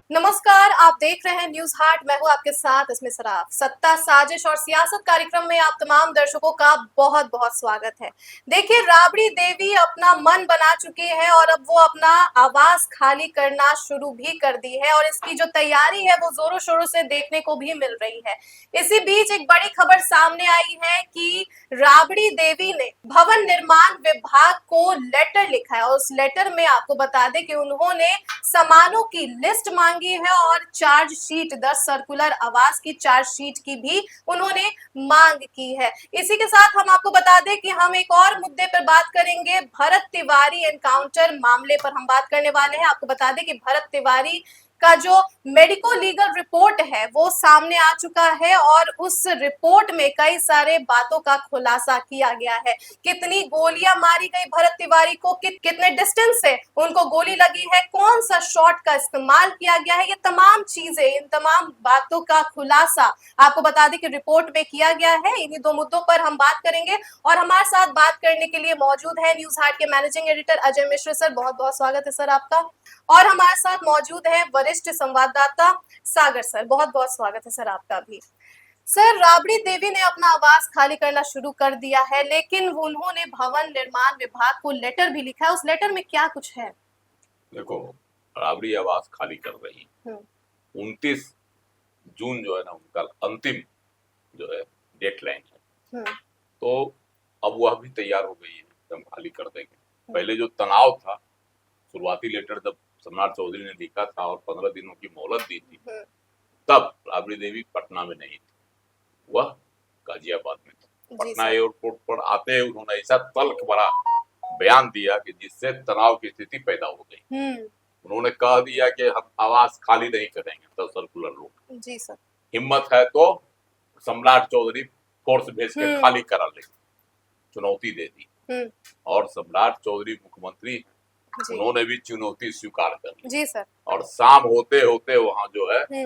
नमस्कार, आप देख रहे हैं न्यूज हाट। मैं हूं आपके साथ इसमें सराफ। सत्ता, साजिश और सियासत कार्यक्रम में आप तमाम दर्शकों का बहुत बहुत स्वागत है। देखिए, राबड़ी देवी अपना मन बना चुकी है और अब वो अपना आवाज खाली करना शुरू भी कर दी है और इसकी जो तैयारी है वो जोरों शोरों से देखने को भी मिल रही है। इसी बीच एक बड़ी खबर सामने आई है कि राबड़ी देवी ने भवन निर्माण विभाग को लेटर लिखा है और उस लेटर में आपको बता दें कि उन्होंने सामानों की लिस्ट मांगी है और चार्जशीट 10 सर्कुलर आवास की चार्जशीट की भी उन्होंने मांग की है। इसी के साथ हम आपको बता दें कि हम एक और मुद्दे पर बात करेंगे। भरत तिवारी एनकाउंटर मामले पर हम बात करने वाले हैं। आपको बता दें कि भरत तिवारी का जो मेडिको लीगल रिपोर्ट है वो सामने आ चुका है और उस रिपोर्ट में कई सारे बातों का खुलासा किया गया है। कितनी गोलियां मारी गई भरत तिवारी को, कितने डिस्टेंस से उनको गोली लगी है, कौन सा शॉट का इस्तेमाल किया गया है, ये तमाम चीजें, इन तमाम बातों का खुलासा आपको बता दें कि रिपोर्ट में किया गया है। इन्हीं दो मुद्दों पर हम बात करेंगे और हमारे साथ बात करने के लिए मौजूद है न्यूज हाट के managing editor Ajay Mishra sir. बहुत बहुत स्वागत है सर आपका। और हमारे साथ मौजूद है वरिष्ठ संवाददाता सागर सर। बहुत बहुत स्वागत है सर आपका भी। सर, राबड़ी देवी ने अपना आवास खाली करना शुरू कर दिया है, लेकिन उन्होंने भवन निर्माण विभाग को लेटर भी लिखा है। उस लेटर में क्या कुछ है? देखो, राबड़ी आवास खाली कर रही। 29 जून जो है ना उनका अंतिम जो है डेडलाइन है। तो अब वह भी तैयार हो गई है कि हम खाली कर देंगे। पहले जो तनाव था, शुरुआती लेटर जब सम्राट चौधरी ने लिखा था और 15 दिनों की मोहलत दी थी, तब राबड़ी देवी पटना में नहीं थी, वह गाजियाबाद में थी। पटना एयरपोर्ट पर आते ही उन्होंने ऐसा तल्ख भरा बयान दिया कि जिससे तनाव की स्थिति पैदा हो गई। उन्होंने कह दिया कि हम आवास खाली नहीं करेंगे, तो सर्कुलर रोड जी सर, हिम्मत है तो सम्राट चौधरी फोर्स भेज के खाली करा ले, चुनौती दे दी। और सम्राट चौधरी मुख्यमंत्री, उन्होंने भी चुनौती स्वीकार कर ली। जी सर। और शाम होते होते वहां जो है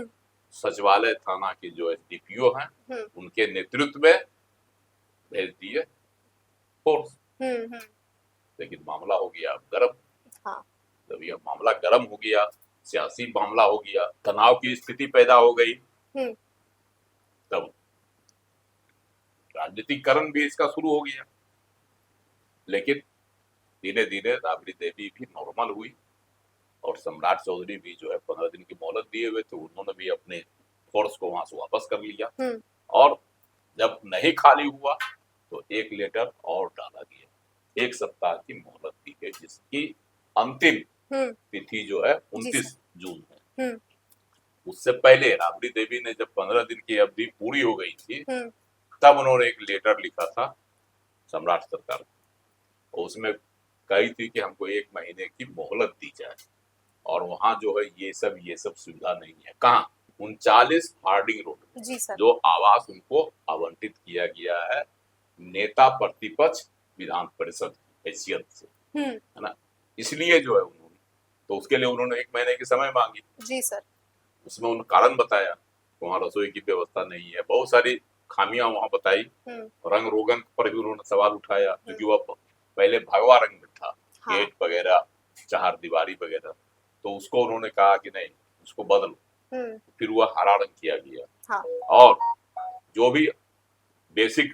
सचिवालय थाना की जो एसडीपीओ हैं, उनके नेतृत्व में भेज दिए फोर्स। लेकिन मामला हो गया गर्म। हाँ। जब यह मामला गर्म हो गया, सियासी मामला हो गया, तनाव की स्थिति पैदा हो गई, तब राजनीतिकरण भी इसका शुरू हो गया। लेकिन धीरे धीरे राबड़ी देवी भी नॉर्मल हुई और सम्राट चौधरी भी जो है 15 दिन की मोहलत दिए हुए थे, उन्होंने भी अपने फोर्स को वहां से वापस कर लिया। और जब नहीं खाली हुआ तो एक लेटर और डाला गया, 1 सप्ताह की मोहलत दी गई, जिसकी अंतिम तिथि जो है 29 जून है। उससे पहले राबड़ी देवी ने जब 15 दिन की अवधि पूरी हो गई थी, तब उन्होंने एक लेटर लिखा था सम्राट सरकार को। उसमें कही थी कि हमको 1 महीने की मोहलत दी जाए और वहां जो है ये सब सुविधा नहीं है। कहाँ? 39 हार्डिंग रोड जो आवास उनको आवंटित किया गया है नेता प्रतिपक्ष विधान परिषद हैसियत से, है ना। इसलिए जो है उन्होंने, तो उसके लिए उन्होंने 1 महीने की समय मांगी। जी सर। उसमें उन्होंने कारण बताया, वहाँ रसोई की व्यवस्था नहीं है, बहुत सारी खामियां वहां बताई। रंग रोगन पर भी उन्होंने सवाल उठाया, क्योंकि वह पहले भगवा रंग में था। हाँ। गेट वगैरह, चार दीवारी वगैरह, तो उसको उन्होंने कहा कि नहीं, उसको बदलो। फिर वह हरा रंग किया गया। हाँ। और जो भी बेसिक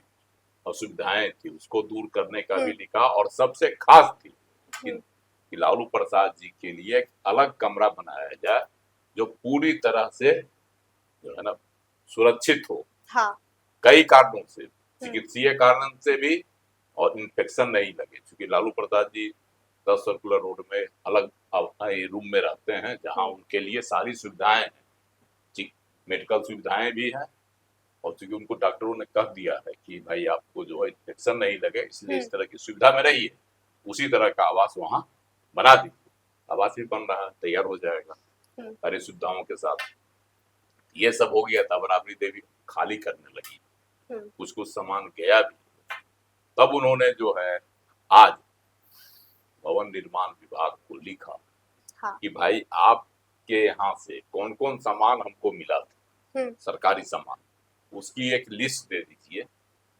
असुविधाएं थी उसको दूर करने का भी लिखा। और सबसे खास थी कि लालू प्रसाद जी के लिए एक अलग कमरा बनाया जाए जो पूरी तरह से जो है ना सुरक्षित हो। हाँ। कई कारणों से, चिकित्सीय कारण से भी, और इन्फेक्शन नहीं लगे, क्योंकि लालू प्रसाद जी 10 सर्कुलर रोड में अलग रूम में रहते हैं जहां उनके लिए सारी सुविधाएं हैं, मेडिकल सुविधाएं भी हैं। और चूंकि उनको डॉक्टरों ने कह दिया है कि भाई आपको जो है इन्फेक्शन नहीं लगे, इसलिए इस तरह की सुविधा में रहिए, उसी तरह का आवास वहां बना दीजिए। आवास भी बन रहा है, तैयार हो जाएगा सारी सुविधाओं के साथ। ये सब हो गया, तब राबड़ी देवी खाली करने लगी, कुछ कुछ सामान गया भी। तब उन्होंने जो है आज भवन निर्माण विभाग को लिखा। हाँ। कि भाई आपके यहाँ से कौन कौन सामान हमको मिला था, सरकारी सामान, उसकी एक लिस्ट दे दीजिए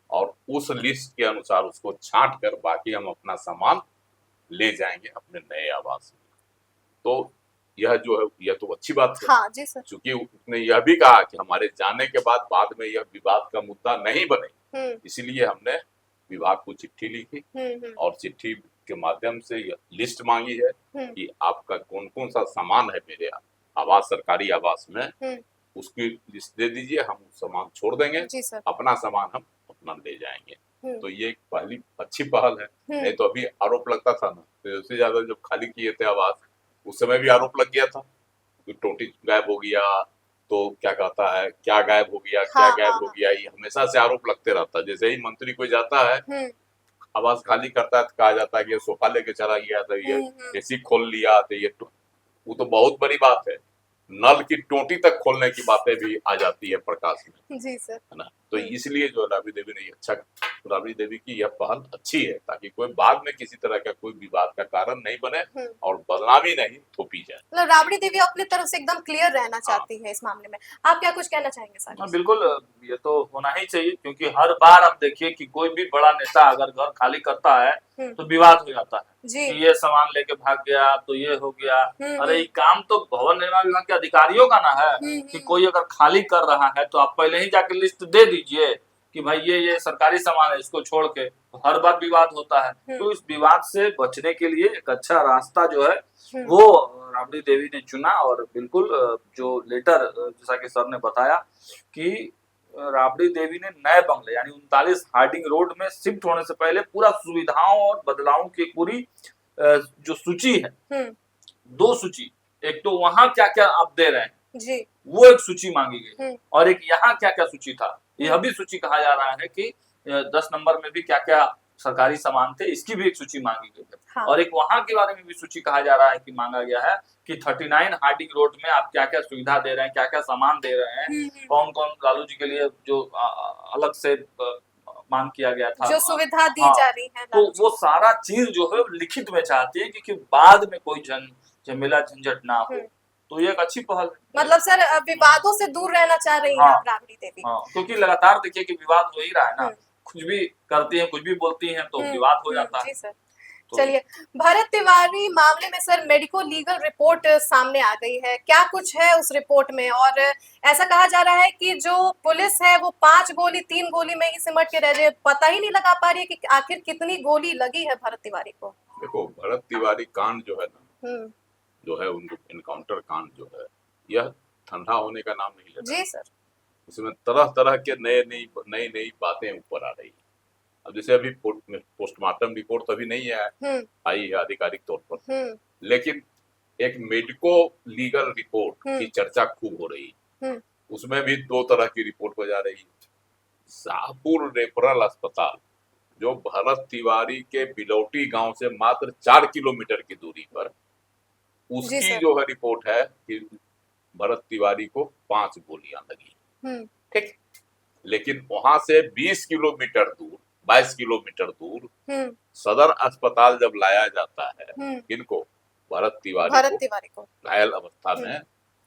और उस लिस्ट के अनुसार उसको छांट कर बाकी हम अपना सामान ले जाएंगे अपने नए आवास में। तो यह जो है यह तो अच्छी बात है, हाँ जी सर। क्योंकि उसने यह भी कहा कि हमारे जाने के बाद में यह विवाद का मुद्दा नहीं बने, इसीलिए हमने विभाग को चिट्ठी लिखी और चिट्ठी के माध्यम से यह लिस्ट मांगी है कि आपका कौन कौन सा सामान है मेरे आवास, सरकारी आवास में, उसकी लिस्ट दे दीजिए, हम सामान छोड़ देंगे, अपना सामान हम अपना ले जाएंगे। तो ये एक पहली अच्छी पहल है। नहीं तो अभी आरोप लगता था ना, तो उससे ज्यादा जब खाली किए थे आवास उस समय भी आरोप लग गया था कि टोटी गायब हो गया, तो क्या कहता है क्या गायब हो गया, क्या गायब हो गया, ये हमेशा से आरोप लगते रहता है। जैसे ही मंत्री कोई जाता है आवास खाली करता है तो कहा जाता है कि ये सोफा लेके चला गया था, ये एसी खोल लिया, तो ये वो तो बहुत बड़ी बात है, नल की टोटी तक खोलने की बातें भी आ जाती है प्रकाश में, जी सर, है ना। तो इसलिए जो राबड़ी देवी ने अच्छा, राबड़ी देवी की यह पहल अच्छी है ताकि कोई बाद में किसी तरह का कोई विवाद का कारण नहीं बने और बदनामी नहीं थोपी जाए। मतलब राबड़ी देवी अपनी तरफ से एकदम क्लियर रहना चाहती है इस मामले में। आप क्या कुछ कहना चाहेंगे सर? बिल्कुल, ये तो होना ही चाहिए, क्योंकि हर बार आप देखिए कि कोई भी बड़ा नेता अगर घर खाली करता है तो विवाद हो जाता है कि ये सामान लेके भाग गया तो ये हो गया। अरे ये काम तो भवन निर्माण विभाग के अधिकारियों का ना है कि कोई अगर खाली कर रहा है तो आप पहले ही जाके लिस्ट दे दीजिए कि भाई ये सरकारी सामान है, इसको छोड़ के। तो हर बार विवाद होता है, तो इस विवाद से बचने के लिए एक अच्छा रास्ता जो है वो राबड़ी देवी ने चुना। और बिल्कुल जो लेटर जैसा कि सर ने बताया कि राबड़ी देवी ने नए बंगले यानी 39 हार्डिंग रोड में शिफ्ट होने से पहले पूरा सुविधाओं और बदलावों की पूरी जो सूची है, 2 सूची, एक तो वहां क्या क्या आप दे रहे हैं जी, वो एक सूची मांगी गई, और एक यहाँ क्या क्या सूची था यह भी सूची कहा जा रहा है कि 10 नंबर में भी क्या क्या सरकारी सामान थे, इसकी भी एक सूची मांगी गई है। हाँ। और एक वहां के बारे में भी सूची कहा जा रहा है कि मांगा गया है कि 39 हार्डिंग रोड में आप क्या क्या सुविधा दे रहे हैं, क्या क्या सामान दे रहे हैं, कौन कौन लालू जी के लिए जो अलग से मांग किया गया था, जो सुविधा दी जा रही है, तो वो सारा चीज जो है लिखित में चाहती है कि बाद में कोई झमेला झंझट ना हो। तो ये एक अच्छी पहल है। मतलब सर विवादों से दूर रहना चाह रही है राबड़ी देवी। क्योंकि लगातार देखिए कि विवाद हो ही रहा है ना, कुछ भी करती हैं, कुछ भी बोलती हैं तो विवाद हो जाता है। सर चलिए, भरत तिवारी मामले में सर मेडिको लीगल रिपोर्ट सामने आ गई है, क्या कुछ है उस रिपोर्ट में? और ऐसा कहा जा रहा है कि जो पुलिस है वो 5 गोली 3 गोली में ही सिमट के रह जाए, पता ही नहीं लगा पा रही है कि आखिर कितनी गोली लगी है भरत तिवारी को। देखो, भरत तिवारी कांड जो है ना, जो है उनको इनकाउंटर कांड जो है, यह ठंडा होने का नाम नहीं लेता। जी सर, उसमें तरह तरह के नई बातें ऊपर आ रही है। अब जैसे अभी पोस्टमार्टम रिपोर्ट तो अभी नहीं आया, आई है आधिकारिक तौर पर, लेकिन एक मेडिको लीगल रिपोर्ट की चर्चा खूब हो रही है। उसमें भी 2 तरह की रिपोर्ट हो जा रही है। शाहपुर रेफरल अस्पताल जो भरत तिवारी के बिलौटी गांव से मात्र 4 किलोमीटर की दूरी पर, उसकी जो है रिपोर्ट है कि भरत तिवारी को 5 गोलियां लगी, ठीक। लेकिन वहां से 20 किलोमीटर दूर, 22 किलोमीटर दूर सदर अस्पताल जब लाया जाता है इनको, भरत तिवारी को घायल अवस्था में,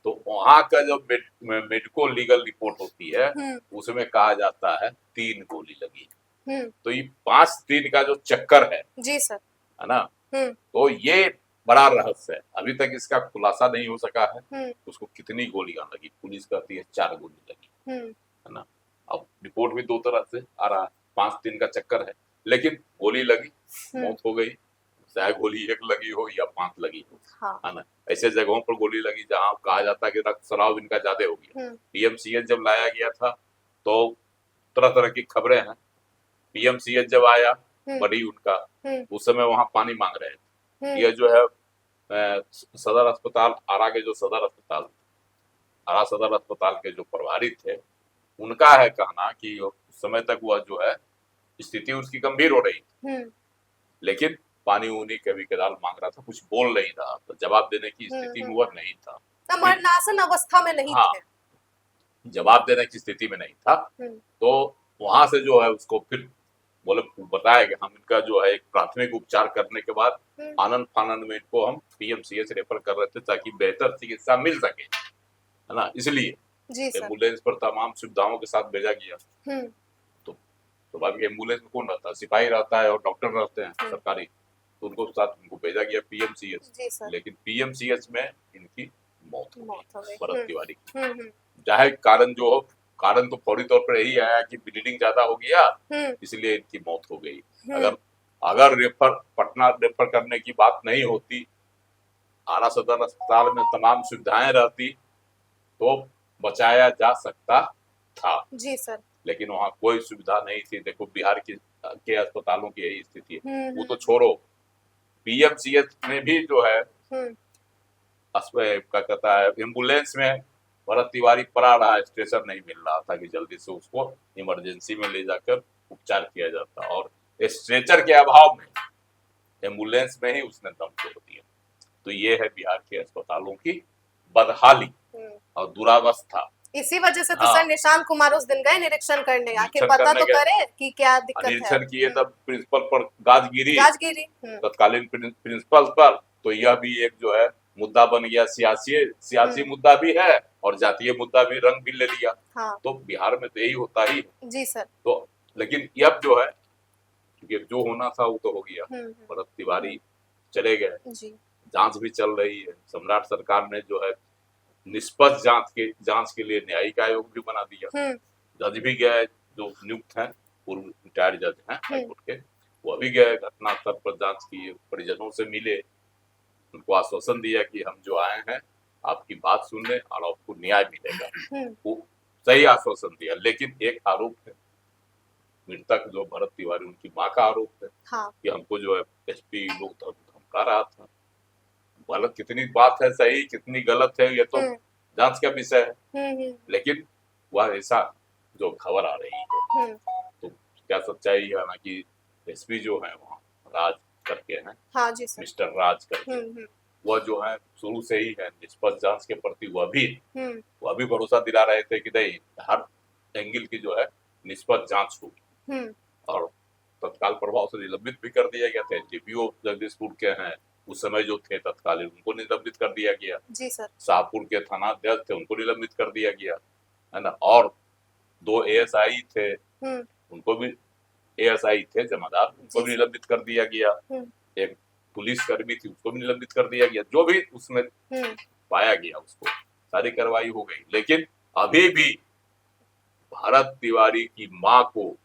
तो वहां का जो मेडिको लीगल रिपोर्ट होती है उसमें कहा जाता है 3 गोली लगी। तो ये 5-3 का जो चक्कर है, जी सर, है ना, तो ये बड़ा रहस्य है, अभी तक इसका खुलासा नहीं हो सका है। उसको कितनी गोलियां लगी, पुलिस कहती है 4 गोली लगी, है ना। अब रिपोर्ट भी 2 तरह से आ रहा है, 5-3 का चक्कर है, लेकिन गोली लगी, मौत हो गई, चाहे गोली 1 लगी हो या 5 लगी हो, है ना। ऐसे जगहों पर गोली लगी जहां कहा जाता है कि रक्त स्राव इनका ज्यादा हो गया। पीएमसीएच जब लाया गया था तो तरह तरह की खबरें हैं, पीएमसीएच जब आया बड़ी उनका, उस समय वहां पानी मांग रहे थे। यह जो है सदर अस्पताल आरा के जो आरा सदर अस्पताल के जो प्रभारी थे, उनका है कहना कि उस समय तक वह जो है स्थिति उसकी गंभीर हो रही थी, लेकिन पानी ऊनी कभी कदार मांग रहा था, कुछ बोल नहीं रहा, तो जवाब देने की स्थिति में वह नहीं था, मरणासन अवस्था में नहीं थे, जवाब देने की स्थिति में नहीं था। तो वहां से जो है उसको फिर बोले, बताया कि हम इनका जो है एक प्राथमिक उपचार करने के बाद आनंद फानंद में इनको हम पीएमसीएच रेफर कर रहे थे ताकि बेहतर चिकित्सा मिल सके, है ना। इसलिए एम्बुलेंस पर तमाम सुविधाओं के साथ भेजा गया। तो बाद एम्बुलेंस में कौन रहता है? सिपाही रहता है और डॉक्टर रहते हैं सरकारी, तो उनको साथ उनको भेजा गया पीएमसीएच, जी सर। लेकिन पीएमसीएच में इनकी मौत हो गई भरत तिवारी की। हम्म। चाहे कारण जो हो, कारण तो फौरी तौर पर यही आया कि ब्लीडिंग ज्यादा हो गया, इसलिए इनकी मौत हो गई। अगर पटना रेफर करने की बात नहीं होती, आरा सदर अस्पताल में तमाम सुविधाएं रहती तो बचाया जा सकता था। जी सर। लेकिन वहाँ कोई सुविधा नहीं थी। देखो बिहार के अस्पतालों की यही स्थिति है। वो तो छोड़ो, पीएमसीएच में भी जो है क्या कहता है, एम्बुलेंस में भरत तिवारी पड़ा रहा, स्ट्रेचर नहीं मिल रहा था कि जल्दी से उसको इमरजेंसी में ले जाकर उपचार किया जाता, और स्ट्रेचर के अभाव में एम्बुलेंस में ही उसने दम तोड़ दिया। तो ये है बिहार के अस्पतालों की बदहाली और दुरावस्था। इसी वजह से तो सर निशांत कुमार उस दिन गए निरीक्षण करने, आखिर पता तो करे कि क्या दिक्कत है। निरीक्षण किए तब प्रिंसिपल पर गाजगिरी तत्कालीन प्रिंसिपल पर, तो यह भी एक जो है मुद्दा बन गया, सियासी मुद्दा भी है और जातीय मुद्दा भी रंग भी ले लिया। तो बिहार में तो यही होता ही जी सर। तो लेकिन अब जो है, क्योंकि जो होना था वो तो हो गया, भरत तिवारी चले गए, जांच भी चल रही है। सम्राट सरकार ने जो है निष्पक्ष जांच के लिए न्यायिक आयोग भी बना दिया। जज भी गए, जो नियुक्त हैं, पूर्व रिटायर्ड जज हैं हाईकोर्ट के, वो भी गए, घटना स्थल पर जांच की, परिजनों से मिले, उनको आश्वासन दिया कि हम जो आए हैं आपकी बात सुनने और आपको न्याय मिलेगा। वो सही आश्वासन दिया। लेकिन एक आरोप है, मृतक जो भरत तिवारी, उनकी माँ का आरोप है कि हमको जो है एसपी लोग धमका रहा था। गलत कितनी बात है, सही कितनी गलत है, ये तो जांच का विषय है। लेकिन वह ऐसा जो खबर आ रही है, तो क्या सच्चाई है ना कि एसपी जो है वहाँ राज करके हैं, मिस्टर राज करके, वह जो है शुरू से ही है निष्पक्ष जांच के प्रति वह भी भरोसा दिला रहे थे कि नहीं, हर एंगल की जो है निष्पक्ष जांच होगी। और तत्काल प्रभाव से निलंबित भी कर दिया गया था। डीपीओ जगदीशपुर के हैं उस समय जो थे तत्कालीन, उनको निलंबित कर दिया गया। जी सर। शाहपुर के थाना अध्यक्ष थे, उनको निलंबित कर दिया गया, है ना। और 2 एएसआई थे, उनको भी, एएसआई थे जमादार, उनको भी निलंबित कर दिया गया। एक पुलिस कर्मी थी, उसको भी निलंबित कर दिया गया। जो भी उसमें पाया गया उसको सारी कार्रवाई हो गई। लेकिन अभी भी भरत तिवारी की माँ को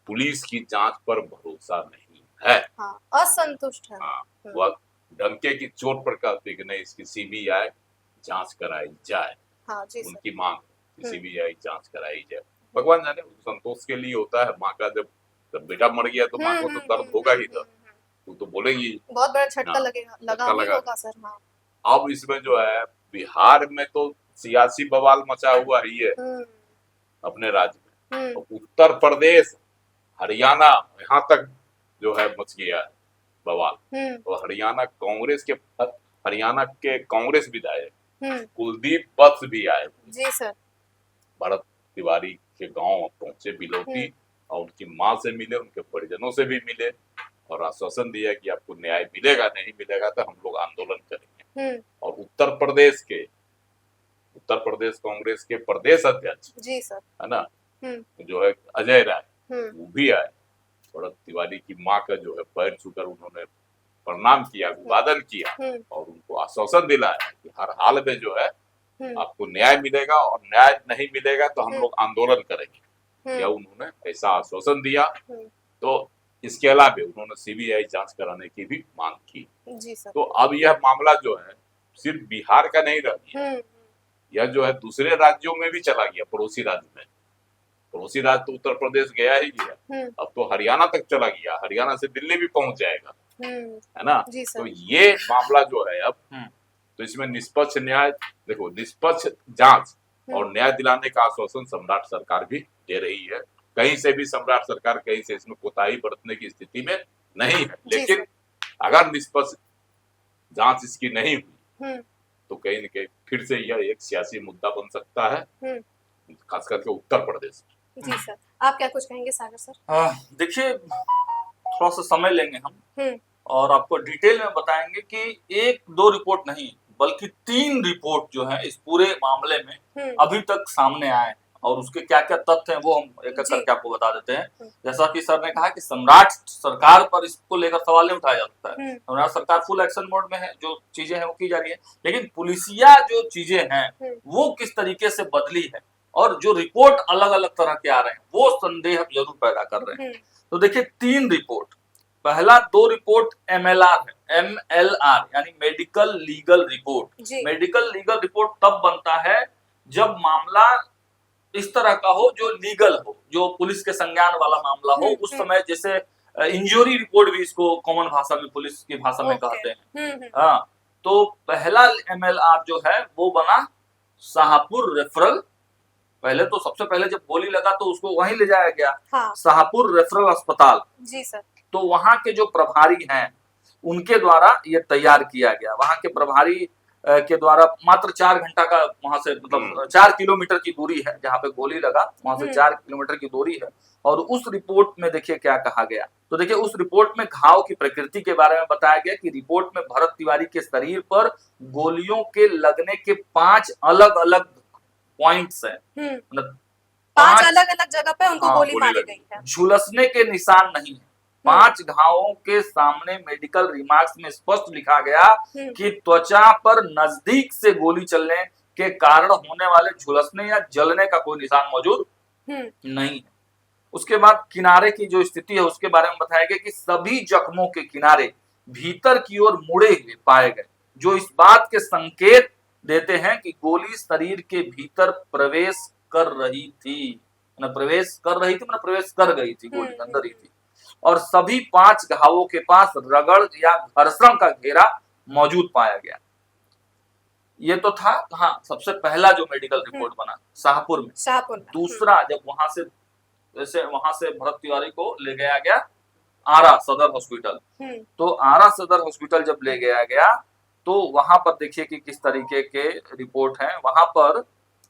पुलिस की जांच पर भरोसा नहीं है। असंतुष्ट है। वह डंके की चोट पर कहते कि नहीं, इसकी सीबीआई जांच कराई जाए। उनकी मांग सीबीआई जांच कराई जाए। भगवान जाने, संतोष के लिए होता है। माँ का जब बेटा मर गया तो माँ को तो दर्द होगा ही, दर्द वो तो बोलेगी, बहुत बड़ा झटका लगा सर। अब इसमें जो है बिहार में तो सियासी बवाल मचा हुआ ही है अपने राज्य में। उत्तर प्रदेश, हरियाणा, यहाँ तक जो है मच गया है बवाल। तो हरियाणा के कांग्रेस विधायक कुलदीप वत्स भी आए जी सर, भरत तिवारी के गांव पहुंचे बिलौटी, और उनकी माँ से मिले, उनके परिजनों से भी मिले, और आश्वासन दिया कि आपको न्याय मिलेगा, नहीं मिलेगा तो हम लोग आंदोलन करेंगे। और उत्तर प्रदेश कांग्रेस के प्रदेश अध्यक्ष जी सर, है ना, जो है अजय राय, वो भी आए। भरत तिवारी की माँ का जो है पैर छूकर उन्होंने प्रणाम किया, अभिवादन किया, और उनको आश्वासन दिलाया कि हर हाल में जो है आपको न्याय मिलेगा, और न्याय नहीं मिलेगा तो हम लोग आंदोलन करेंगे। या उन्होंने ऐसा आश्वासन दिया। तो इसके अलावा उन्होंने सीबीआई जांच कराने की भी मांग की जी सर। तो अब यह मामला जो है सिर्फ बिहार का नहीं रह गया, यह जो है दूसरे राज्यों में भी चला गया। पड़ोसी राज्य में, पड़ोसी राज्य तो उत्तर प्रदेश गया ही गया, अब तो हरियाणा तक चला गया, हरियाणा से दिल्ली भी पहुंच जाएगा, है ना। तो ये मामला जो है अब, तो इसमें निष्पक्ष न्याय, देखो निष्पक्ष जांच और न्याय दिलाने का आश्वासन सम्राट सरकार भी दे रही है। कहीं से भी सम्राट सरकार कहीं से इसमें कोताही बरतने की स्थिति में नहीं है। लेकिन अगर निष्पक्ष जांच इसकी नहीं हुई तो कहीं न कहीं फिर से यह एक सियासी मुद्दा बन सकता है, खास करके उत्तर प्रदेश में। जी सर, आप क्या कुछ कहेंगे सागर सर? देखिए, थोड़ा सा समय लेंगे हम और आपको डिटेल में बताएंगे कि 1-2 रिपोर्ट नहीं बल्कि 3 रिपोर्ट जो है इस पूरे मामले में अभी तक सामने आए, और उसके क्या क्या तथ्य हैं वो हम एक एक करके आपको बता देते हैं। जैसा कि सर ने कहा कि सम्राट सरकार पर इसको लेकर सवाल नहीं उठाया जा सकता है, सम्राट सरकार फुल एक्शन मोड में है, जो चीजें हैं वो की जा रही है, लेकिन पुलिसिया जो चीजें हैं वो किस तरीके से बदली है और जो रिपोर्ट अलग अलग तरह के आ रहे हैं वो संदेह जरूर पैदा कर रहे हैं। तो देखिए 3 रिपोर्ट, पहला 2 रिपोर्ट MLR है, MLR यानी medical legal report. Medical legal report तब बनता है जब मामला इस तरह का हो जो लीगल हो, जो पुलिस के संज्ञान वाला मामला हो। उस समय जैसे इंजरी रिपोर्ट भी इसको कॉमन भाषा में, पुलिस की भाषा में कहते हैं। हाँ, तो पहला MLR जो है वो बना शाहपुर रेफरल। पहले तो सबसे पहले जब गोली लगा तो उसको वहीं ले जाया गया, हाँ। शाहपुर रेफरल अस्पताल। जी सर। तो वहां के जो प्रभारी हैं उनके द्वारा ये तैयार किया गया। वहां के प्रभारी के द्वारा मात्र 4 घंटा का वहां से, मतलब 4 किलोमीटर की दूरी है जहां पे गोली लगा, वहां से 4 किलोमीटर की दूरी है। और उस रिपोर्ट में देखिए क्या कहा गया। तो देखिए उस रिपोर्ट में घाव की प्रकृति के बारे में बताया गया कि रिपोर्ट में भरत तिवारी के शरीर पर गोलियों के लगने के 5 अलग अलग पॉइंट्स हैं, मतलब 5 अलग अलग जगह पे उनको गोली मारी गई है। झुलसने के निशान नहीं है। 5 घावों के सामने मेडिकल रिमार्क्स में स्पष्ट लिखा गया कि त्वचा पर नजदीक से गोली चलने के कारण होने वाले झुलसने या जलने का कोई निशान मौजूद नहीं है। उसके बाद किनारे की जो स्थिति है उसके बारे में बताया गया कि सभी जख्मों के किनारे भीतर की ओर मुड़े हुए पाए गए, जो इस बात के संकेत देते हैं कि गोली शरीर के भीतर प्रवेश कर रही थी। प्रवेश कर गई थी, गोली अंदर ही थी। और सभी 5 घावों के पास रगड़ या घर्षण का घेरा मौजूद पाया गया। ये तो था, हाँ, सबसे पहला जो मेडिकल रिपोर्ट बना शाहपुर में। दूसरा, जब वहां से भरत तिवारी को ले गया गया आरा सदर हॉस्पिटल। तो आरा सदर हॉस्पिटल जब ले गया गया तो वहां पर देखिए कि किस तरीके के रिपोर्ट हैं। वहां पर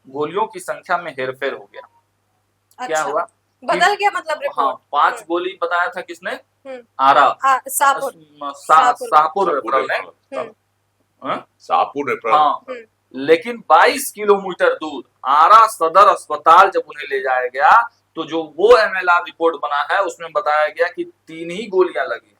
गोलियों की संख्या में हेरफेर हो गया। अच्छा, क्या हुआ, बदल गया, मतलब रिपोर्ट। हाँ, 5 गोली बताया था किसने, आरा शाहपुर रेफरल ने, शाहपुर रेफरल। हाँ, लेकिन 22 किलोमीटर दूर आरा सदर अस्पताल जब उन्हें ले जाया गया तो जो वो MLR रिपोर्ट बना है उसमें बताया गया कि 3 ही गोलियां लगी।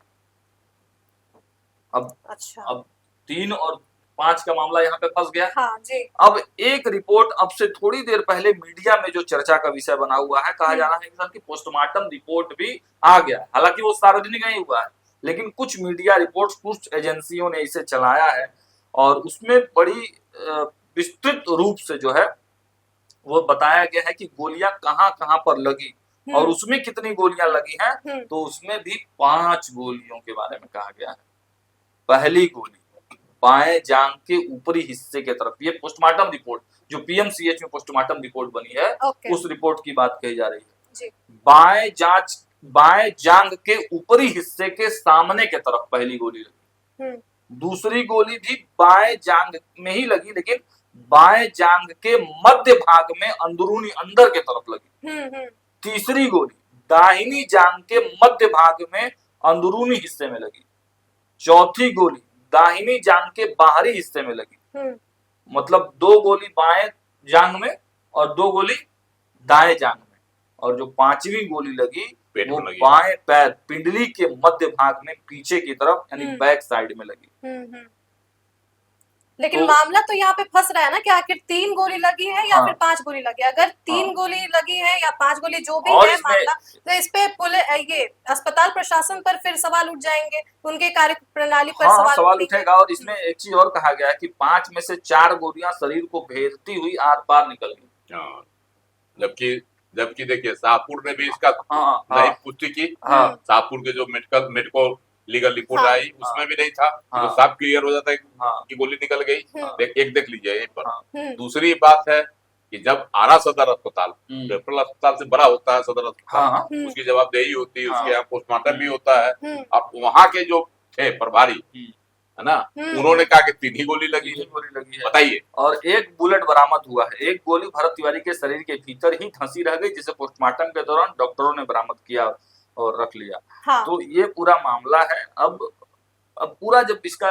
अब 3 और 5 का मामला यहाँ पे फंस गया। हाँ जी। अब एक रिपोर्ट अब से थोड़ी देर पहले मीडिया में जो चर्चा का विषय बना हुआ है, कहा जा रहा है कि पोस्टमार्टम रिपोर्ट भी आ गया। हालांकि वो सार्वजनिक नहीं हुआ है, लेकिन कुछ मीडिया रिपोर्ट्स, कुछ एजेंसियों ने इसे चलाया है और उसमें बड़ी विस्तृत रूप से जो है वो बताया गया है कि गोलियां कहां कहां पर लगी और उसमें कितनी गोलियां लगी हैं। तो उसमें भी 5 गोलियों के बारे में कहा गया है। पहली गोली बाएं जांघ के ऊपरी हिस्से के तरफ, ये पोस्टमार्टम रिपोर्ट जो PMCH में पोस्टमार्टम रिपोर्ट बनी है, उस रिपोर्ट की बात कही जा रही है। बाएं जांघ के ऊपरी हिस्से के सामने के तरफ पहली गोली लगी। दूसरी गोली भी बाएं जांघ में ही लगी, लेकिन बाएं जांघ के मध्य भाग में अंदरूनी अंदर के तरफ लगी। तीसरी गोली दाहिनी जांघ के मध्य भाग में अंदरूनी हिस्से में लगी। चौथी गोली दाहिनी जांघ के बाहरी हिस्से में लगी। मतलब 2 गोली बाएं जांघ में और 2 गोली दाएं जांघ में, और जो 5वीं गोली लगी वो बाएं पैर पिंडली के मध्य भाग में पीछे की तरफ यानी बैक साइड में लगी। लेकिन मामला तो यहाँ पे फंस रहा है ना कि आखिर 3 गोली लगी है या फिर 5 गोली लगी है। अगर 3 गोली लगी है या 5 गोली, जो भी है मामला, तो इस पे ये अस्पताल प्रशासन पर फिर सवाल उठ जाएंगे, उनके कार्य प्रणाली पर सवाल उठेगा। और इसमें एक चीज और कहा गया है कि 5 में से 4 गोलियां शरीर को भेदती हुई आर पार निकल गई। जबकि देखिए शाहपुर ने भी इसका नहीं पुष्टि की। शाहपुर के जो मेडिकल लीगल रिपोर्ट आई उसमें भी नहीं था। तो साफ क्लियर हो जाता है कि गोली निकल गई। देख लीजिए यहीं पर। दूसरी बात है कि जब आरा सदर अस्पताल रेफरल अस्पताल से बड़ा होता है सदर अस्पताल, उसकी जवाबदेही होती है, उसके यहाँ पोस्टमार्टम भी होता है। अब वहाँ के जो थे प्रभारी है ना, उन्होंने कहा कि 3 ही गोली लगी है, बताइए। और 1 बुलेट बरामद हुआ है। 1 गोली भरत तिवारी के शरीर के भीतर ही धंसी रह गई, जिसे पोस्टमार्टम के दौरान डॉक्टरों ने बरामद किया और रख लिया। तो ये पूरा मामला है। अब पूरा जब इसका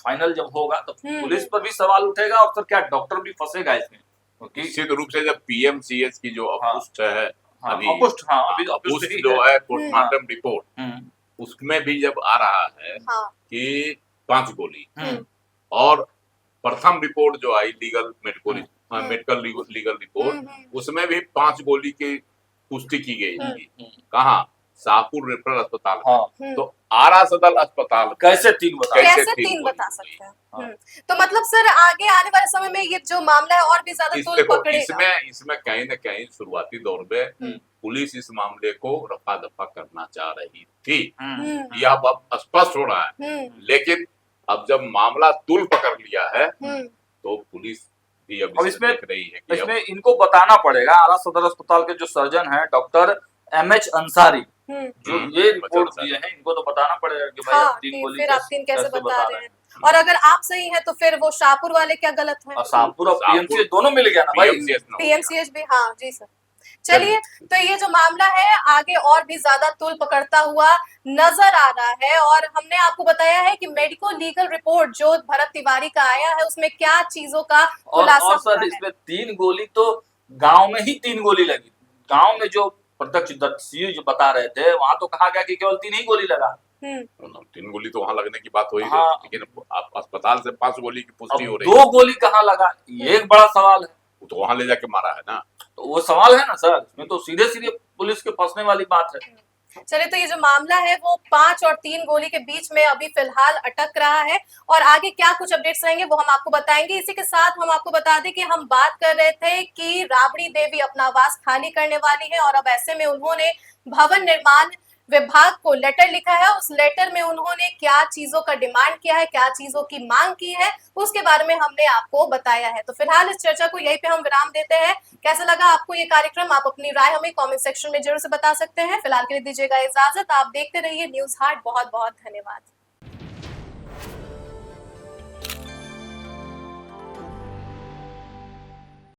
फाइनल जब होगा तो पुलिस पर भी सवाल उठेगा और फिर क्या डॉक्टर भी फंसेगा इसमें। क्योंकि निश्चित रूप से जब पीएमसीएच की जो अपुष्ट है अभी अपुष्ट ही जो है है। पोस्टमार्टम रिपोर्ट, उसमें भी जब आ रहा है कि 5 गोली, और प्रथम रिपोर्ट जो आई मेडिकल लीगल रिपोर्ट, उसमें भी 5 गोली की पुष्टि की गई थी। कहाँ? शाहपुर रेफरल अस्पताल। तो आरा सदर अस्पताल कैसे 3 बता सकते हैं? तो मतलब सर आगे आने वाले समय में ये जो मामला है और भी ज्यादा तूल पकड़ेगा। इसमें कहीं न कहीं शुरुआती दौर में पुलिस इस मामले को रफा दफा करना चाह रही थी, यह अब स्पष्ट हो रहा है। लेकिन अब जब मामला तूल पकड़ लिया है तो पुलिस भी अब इसमें देख रही है कि इसमें इनको बताना पड़ेगा। आरा सदर अस्पताल के जो सर्जन है डॉक्टर एमएच अंसारी, जो ये रिपोर्ट दिए हैं, इनको तो बताना पड़ेगा कि भाई आप 3 गोली फिर आप 3 कैसे बता रहे हैं, और अगर आप सही है तो फिर वो शाहपुर वाले क्या गलत है? शाहपुर और पीएमसीएच दोनों मिल गया ना भाई। पीएमसीएच भी, हाँ जी सर। चलिए, तो ये जो मामला है आगे और भी ज्यादा तूल पकड़ता हुआ नजर आ रहा है, और हमने आपको बताया है कि मेडिको लीगल रिपोर्ट जो भरत तिवारी का आया है उसमें क्या चीजों का खुलासा और सर इसमें 3 गोली तो गांव में ही 3 गोली लगी। गांव में जो प्रत्यक्षदर्शी जो बता रहे थे वहां तो कहा गया कि केवल 3 ही गोली लगा। 3 गोली तो वहां लगने की बात हो ही रही, लेकिन अस्पताल से 5 गोली की पुष्टि हो रही है। 2 गोली कहाँ लगा, ये एक बड़ा सवाल है। तो वहां ले जाके मारा है ना, तो वो सवाल है ना सर, इसमें तो सीधे सीधे पुलिस के फंसने वाली बात है। चलिए, तो ये जो मामला है वो 5 और 3 गोली के बीच में अभी फिलहाल अटक रहा है, और आगे क्या कुछ अपडेट्स रहेंगे वो हम आपको बताएंगे। इसी के साथ हम आपको बता दें कि हम बात कर रहे थे कि राबड़ी देवी अपना आवास खाली करने वाली है, और अब ऐसे में उन्होंने भवन निर्माण विभाग को लेटर लिखा है। उस लेटर में उन्होंने क्या चीजों का डिमांड किया है, क्या चीजों की मांग की है, उसके बारे में हमने आपको बताया है। तो फिलहाल इस चर्चा को यहीं पे हम विराम देते हैं। कैसा लगा आपको ये कार्यक्रम? आप अपनी राय हमें कमेंट सेक्शन में जरूर से बता सकते हैं। फिलहाल के लिए दीजिएगा इजाजत। आप देखते रहिए न्यूज हाट। बहुत बहुत धन्यवाद।